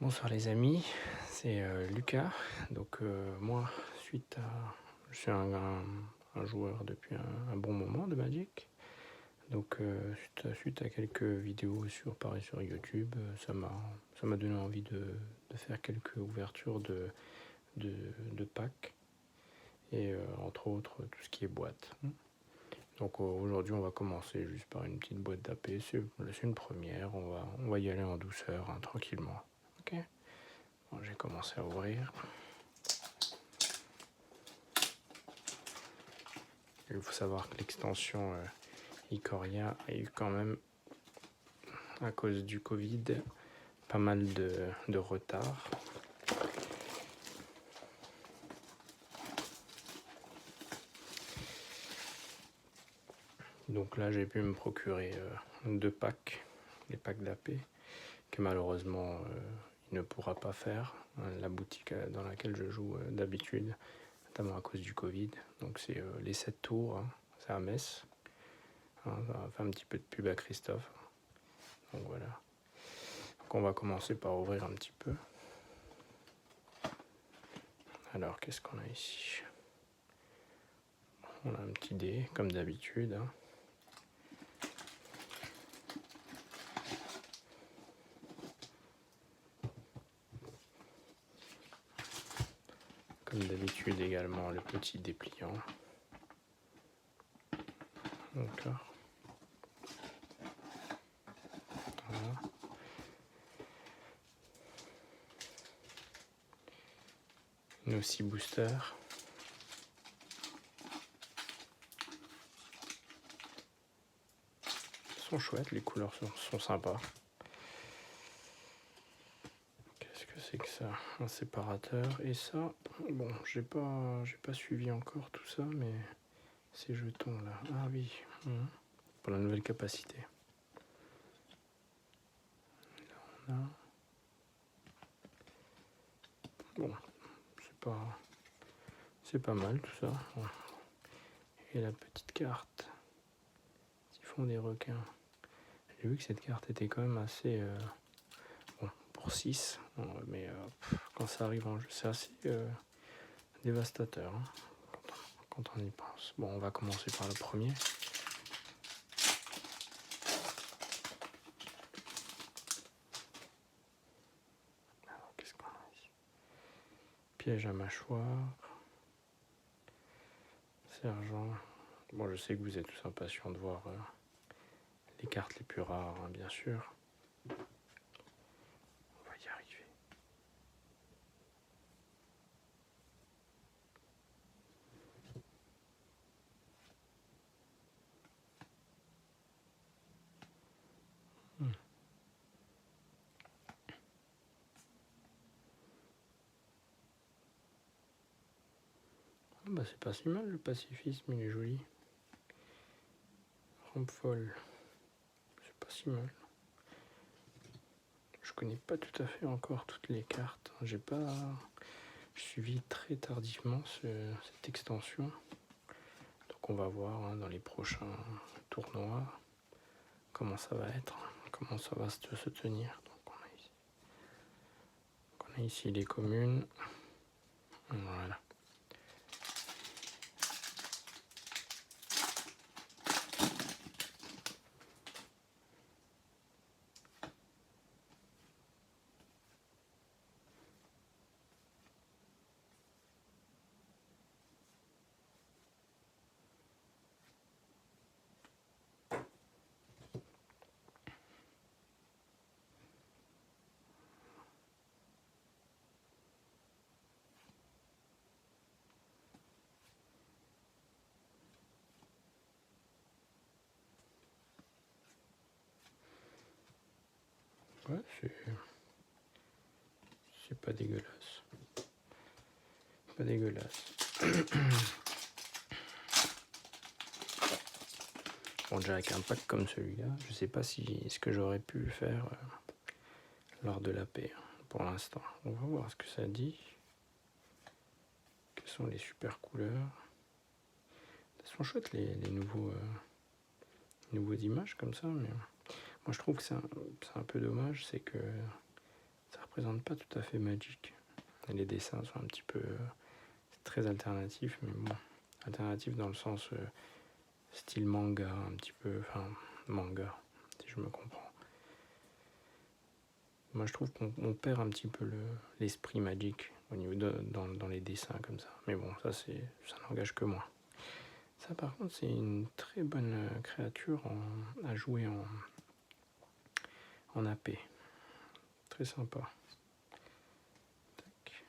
Bonsoir les amis, c'est Lucas. Donc moi, je suis un joueur depuis un bon moment de Magic. Donc suite à quelques vidéos pareil sur YouTube, ça m'a donné envie de faire quelques ouvertures de packs. Et entre autres tout ce qui est boîte. Donc aujourd'hui on va commencer juste par une petite boîte d'AP, c'est une première, on va y aller en douceur, tranquillement. Ok. Bon, j'ai commencé à ouvrir. Il faut savoir que l'extension Ikoria a eu quand même, à cause du Covid, pas mal de retard. Donc là, j'ai pu me procurer deux packs, les packs d'AP, que malheureusement, il ne pourra pas faire. La boutique dans laquelle je joue d'habitude, notamment à cause du Covid. Donc c'est les 7 tours, c'est à Metz. Ça va faire un petit peu de pub à Christophe. Donc voilà. Donc on va commencer par ouvrir un petit peu. Alors qu'est-ce qu'on a ici? On a un petit dé, comme d'habitude. Comme d'habitude également le petit dépliant. D'accord. Voilà. Nos 6 boosters. Ils sont chouettes, les couleurs sont sympas. Qu'est-ce que c'est que ça? Un séparateur. Et ça, bon, j'ai pas suivi encore tout ça, mais ces jetons là. Ah oui, pour la nouvelle capacité. Là, on a... Bon, c'est pas mal tout ça. Bon. Et la petite carte. Typhon des requins. J'ai vu que cette carte était quand même assez... bon, pour 6. Mais quand ça arrive en jeu, c'est assez dévastateur. Quand on y pense. Bon, on va commencer par le premier. Alors, qu'est-ce qu'on a ici? Piège à mâchoire. Sergent. Bon, je sais que vous êtes tous impatients de voir les cartes les plus rares, bien sûr. On va y arriver. Ah bah c'est pas si mal, le pacifisme, il est joli. Rampe folle. C'est pas si mal. Je connais pas tout à fait encore toutes les cartes. J'ai suivi très tardivement cette extension. Donc on va voir dans les prochains tournois comment ça va être, comment ça va se tenir. Donc on a ici les communes. Voilà. Ouais, c'est pas dégueulasse. Pas dégueulasse. Bon, déjà avec un pack comme celui-là, je sais pas si ce que j'aurais pu faire lors de la paix pour l'instant. On va voir ce que ça dit. Quelles sont les super couleurs. Elles sont chouettes les nouveaux images comme ça, mais moi je trouve que c'est un peu dommage, c'est que ça représente pas tout à fait Magic. Et les dessins sont un petit peu c'est très alternatif, mais bon, alternatif dans le sens style manga, un petit peu, enfin manga, si je me comprends. Moi je trouve qu'on perd un petit peu l'esprit Magic au niveau dans les dessins comme ça. Mais bon, ça n'engage que moi. Ça par contre c'est une très bonne créature à jouer en AP. Très sympa. Tac.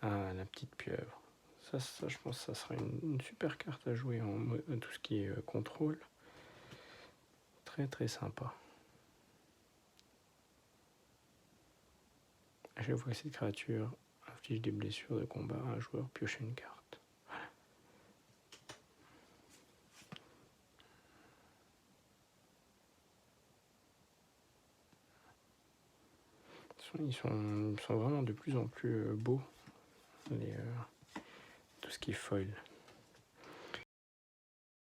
Ah, la petite pieuvre. Ça je pense que ça sera une super carte à jouer en tout ce qui est contrôle. Très très sympa. À chaque fois que cette créature inflige des blessures de combat, un joueur pioche une carte. Voilà. Ils sont vraiment de plus en plus beaux, tout ce qui est foil.